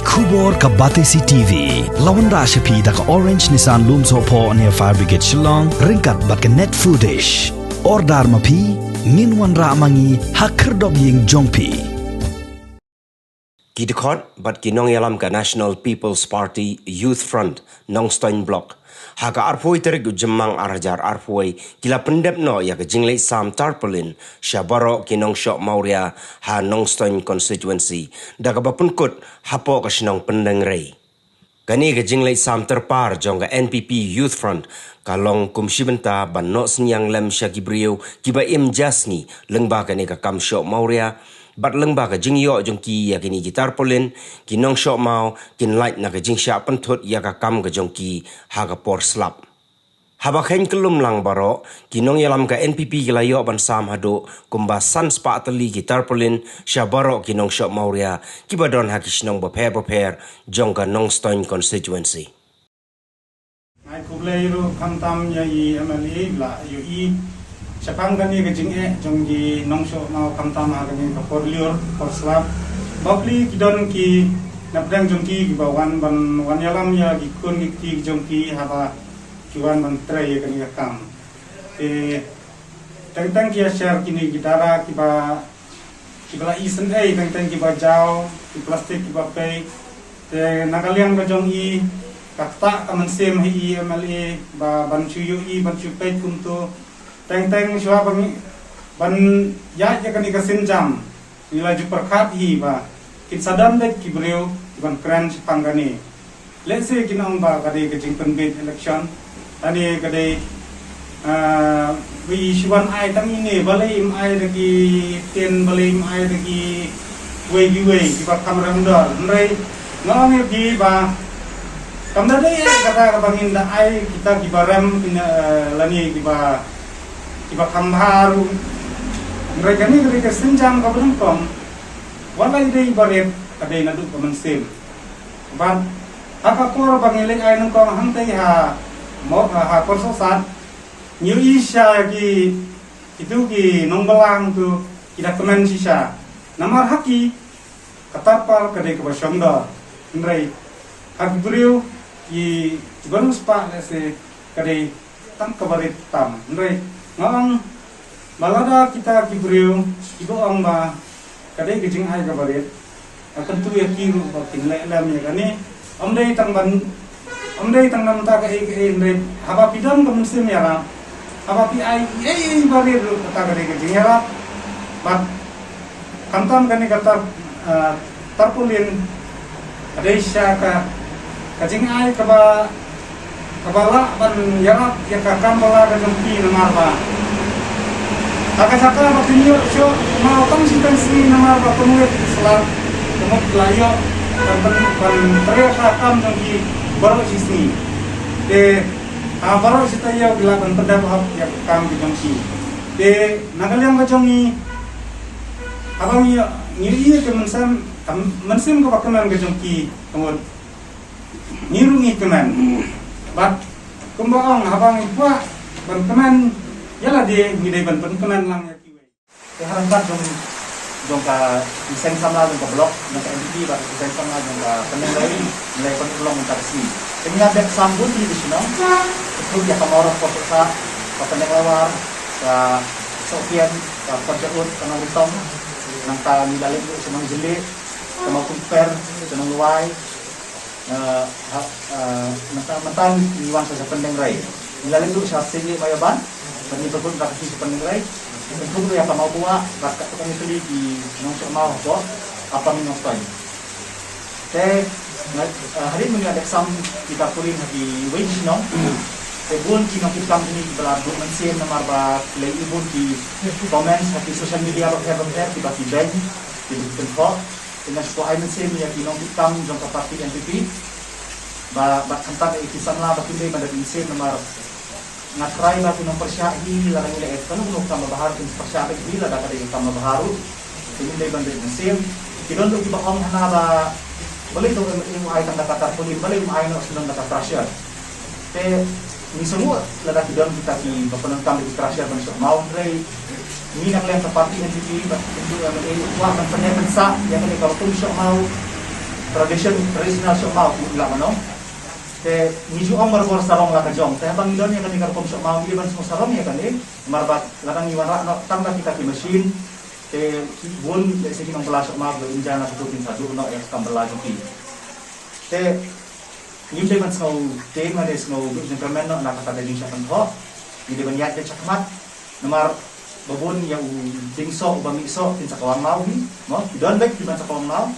Khubor ka Batesi TV lawan ra shapi da ka Orange Nissan Loom Sopo near Fire Brigade Shillong ringkat bat ka net footage ordar mapi minwan ra mangi hakhrdok ying jongpi Kidikot bat kinong yalam ka National People's Party Youth Front Nongstoin Block haka arpoi terik jemang arajar arpoi kila pendep no ya ke jinglei sam tarpolin syabaro kinong syok mauria ha Nongstoin constituency daga bapun kut hapo ka sinong pendeng rei kani ke jinglei sam terpar jong ka NPP Youth Front kalong kumshibenta ban no senyang lem syagibriu kiba im jasni lengba kani ka kam syok mauria bat lengba ka jingyo jongki ya kini gitar polin kinong shok mau kin light na ka jingsha pentut ya ka kam ka jongki ha ka por slap haba khen kelum lang baro kinong yalam ka NPP gilayo ban sam hado kumba san spa tali gitar polin syabaro kinong shok mauria kibadon ha kisnong beper jong ka Nongstoin constituency mai kublai ru kamtam ya i MLA la yu i Sapang kani kecing jonggi nongsho mau kamtam kani ka porlior porslap bakli kidon ki napdang jongki ki bawan ban wan yalam ya ki kun ki jongki haba kiwan ban tray kani ka kam tang ki share kini gitara ki ba isen tang ki ba jaw ki plastik ki ba pe te nakaliang ka jonggi kakta kaman sem hi MLA ba ban chuyu i ban chu pe kunto teng siwa ban ya kan ikasin jam nila ju perkat hi ba kin sadam det ki breu ban crunch pangani let's say kinang ba kade kajing penbit election tani kade wi siwan ai tang ini balai im ai lagi ten balai im ai lagi wei ki ba kamram dor nrai ngong ki ba kamda dei kata bangin da ai kita ki baram lani ki ba iba kamharu mereka ni mereka senjam ka berengkong walai dei baret kadai nadu pemensem ban haka kor bangilek ai nongkong hantai ha mo ha korsosat new isya ki itu ki nongbalang tu kita kemen sisa namar haki katapal kadai ka basyongda ndrai hak buriu ki bonus pa lese kadai tam kabarit tam ndrai ngong malada kita kibriu ibu ong ba kadai kejing ai ka barit akan tu ya kiru ba kinle lam ya kani omdei tang nam ta ka ndai haba pidam ka musim ya la haba pi ai barit ta kadai kejing ya la bat kantam kani kata tarpulin kadai syaka kejing ai ka ba kabala ban yarap ya kakam bala ka jompi namar ba saka makinyo syo mau tang si namar ba pemuit selat kemuk layo ban trio kakam jompi baru sisni baru sitayo bila ban pedap hap ya kakam ki jompi nagalyang ka jongi abang ngiri ke mensem ka bakaman ka jompi kemud ngirungi keman bat kumbaong habang ipa ban keman yala de ngidai ban keman lang ya kiwe keharangan dong ka desain sama dong ka blok ng NPP ba desain sama dong ka penilai nilai penulong ka si kanya dek sambut di sino itu ya kamora ko sa penilawar sa Sofian ka Pajaut kanang utong nang ta nilalim sa mga jili sa mga kumper sa mga luway mentang iwan sa pendeng rai nilalim du sa sini mayaban bani berbun ka kasi sa pendeng rai tentu ya ka mau buat rakat kami tuli di nong mau ko apa minong stay hari ini ada exam kita pulin di wage nong bun ki nong kitang ini belar bu mensin namar ba lay ibun di comments di social media ba heaven there di bati bag di info dengan suku ay mensin ya kinong kitang jong ka parti NPP ba kantan ikisan la ba kinday madad mensin namar ngatry ba kinong persyahi larang ila et kanu nung kama bahar kin persyahi bila da kada kama baharu kinday bandad mensin kinon do iba om hanaba balik to yung ay tang nakatar pulin balik yung ay no sunang nakatrasya ni semua lada kidon kita ki bapanang di trasya ban so mau ray ni nak lem parti NPP ba itu wah kan penyapensa yang ni kalau tu sok mau tradisional sok mau ila mano te niju om mar sarong la ka jong te bang don ya kan ikar kom sok mau iban semua sarong ya kan marbat ladang iwan ra no tangga kita ki mesin te bun le segi mang pelasok mau go injana tu tin satu no ya kam belaju ki te ni de man sau te man es no gentleman no na kata de siya kan ho ni de ban yat de chakmat nomor babon yang dingso bamiso tin sa kawang mau ni mo don back di ban sa kawang mau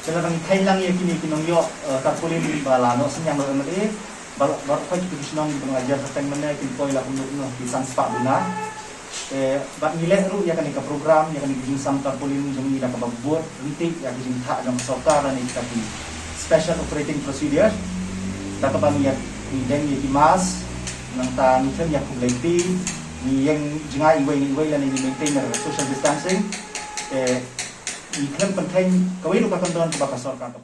Kalau kang lang ya kini kinong yo tarpulin di balano senyang lo emre baru kau juga disenang di pengajar tentang mana kini kau ilah untuk no di sang spa bina bat nilai ru ya kan ika program ya kan ika sam tarpulin jeng ida ka babur rintik ya jeng tak jeng sokar dan ika di special operating procedure dapat kami ya ni deng ya kimas nang ta ni ya kubleti ni yang jengai iwai dan ini maintain social distancing iklan penting kawin lupa kantoran ke bakasor kantor